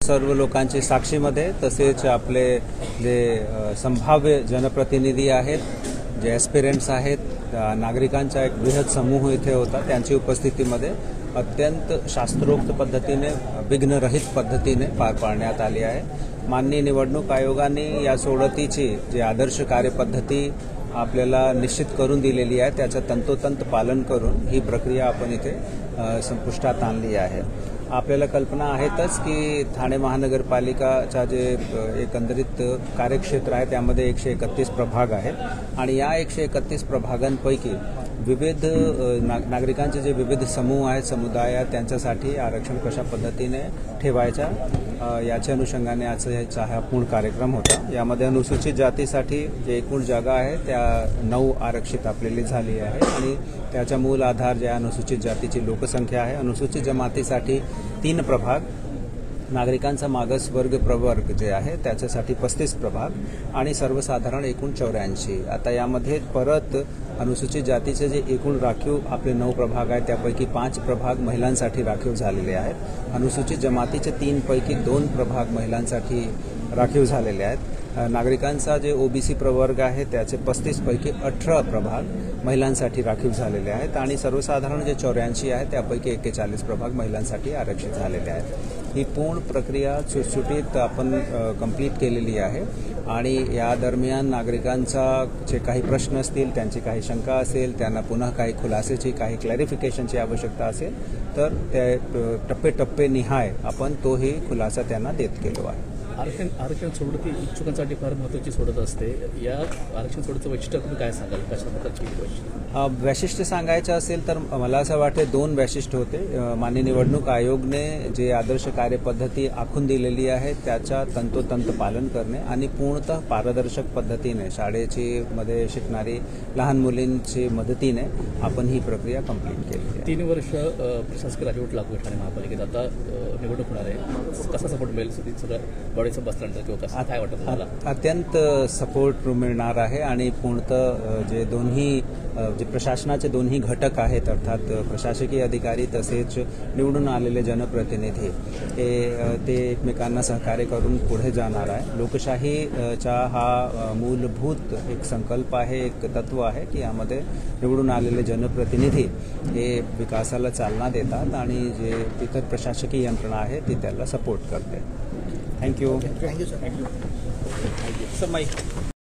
सर्व लोकांची साक्षीमध्ये तसेच आपले जे संभाव्य जनप्रतिनिधी आहेत, जे ॲस्पिरंट्स आहेत, नागरिकांचा एक बृहत समूह इथे होता, त्यांची उपस्थितीमध्ये अत्यंत शास्त्रोक्त पद्धतीने, विघ्नरहित पद्धतीने पार पाडण्यात आली आहे। माननीय निवडणूक आयोगाने या सोडतीची जे आदर्श कार्यपद्धती आपल्याला निश्चित करून दिलेली आहे त्याचं तंतोतंत पालन करून ही प्रक्रिया आपण इथे संपुष्टात आणली आहे। आपल्याला कल्पना आहेतच की ठाणे महानगरपालिकाचा जे एकंदरीत कार्यक्षेत्र आहे त्यामध्ये 131 प्रभाग आहेत आणि या 131 प्रभागांपैकी विविध नागरिकांचे जे विविध समूह आहेत, समुदाय आहेत, त्यांच्यासाठी आरक्षण कशा पद्धतीने ठेवायच्या याच्या अनुषंगाने आजचा हा पूर्ण कार्यक्रम होता। यामध्ये अनुसूचित जातीसाठी जे एकूण जागा आहे त्या 9 आरक्षित आपल्याला झाली आहे आणि त्याचा मूल आधार जे अनुसूचित जातीची लोकसंख्या आहे। अनुसूचित जमातीसाठी 3 प्रभाग, नागरिकांचा मागासवर्ग प्रवर्ग जे आहे त्याच्यासाठी 35 प्रभाग आणि सर्वसाधारण एकूण 84। आता यामध्ये परत अनुसूचित जातीचे जे एकूण राखीव आपले 9 प्रभाग आहेत त्यापैकी 5 प्रभाग महिलांसाठी राखीव झालेले आहेत। अनुसूचित जमातीचे 3 पैकी 2 प्रभाग महिलांसाठी राखीव झालेले आहेत। नागरिकांचा जे ओबीसी प्रवर्ग आहे त्याचे 35 पैकी 18 प्रभाग महिलांसाठी राखीव झालेले आहेत आणि सर्वसाधारण जे 84 आहे त्यापैकी 41 प्रभाग महिलांसाठी आरक्षित झालेले आहेत। ही पूर्ण प्रक्रिया सुटसुटीत आपण कंप्लीट केलेली आहे आणि या दरम्यान नागरिकांचा जे काही प्रश्न असतील, त्यांची काही शंका असेल, त्यांना पुन्हा काही खुलासेची, काही क्लॅरिफिकेशनची आवश्यकता असेल तर ते टप्पे निहाय आपण तोही खुलासा त्यांना देत गेलो आहे। आरक्षण सोडती इच्छुकांसाठी फार महत्त्वाची सोडत असते। या आरक्षण सोडतीचं वैशिष्ट्य तुम्ही काय सांगाल, कशा प्रकारची वैशिष्ट्य सांगायचं असेल तर मला असं वाटते 2 वैशिष्ट्य होते। माननीय निवडणूक आयोगने जे आदर्श कार्यपद्धती आखून दिलेली आहे त्याचा तंतोतंत पालन करणे आणि पूर्णतः पारदर्शक पद्धतीने शाळेची मध्ये शिकणारी लहान मुलींची मदतीने आपण ही प्रक्रिया कंप्लीट केली आहे। 3 वर्ष प्रशासकीय राजवट लागू आहे ठाणे महापालिकेत, आता निवडणूक होणार आहे, कसा सपोर्ट मिळेल सगळं बसल्यानंतर किंवा कसं काय वाटतं तुम्हाला? अत्यंत सपोर्ट मिळणार आहे आणि पूर्णतः जे दोन्ही जे प्रशासनाचे दोन्ही घटक आहेत अर्थात प्रशासकीय अधिकारी तसेच निवडून आलेले जनप्रतिनिधी ते एकमेकांना सहकार्य करून पुढे जाणार आहे। लोकशाहीचा हा मूलभूत एक संकल्प आहे, एक तत्व आहे की यामध्ये निवडून आलेले जनप्रतिनिधी हे विकासाला चालना देतात आणि जे इतर प्रशासकीय यंत्रणा आहे ती त्याला सपोर्ट करते। Thank you sir. Sir mic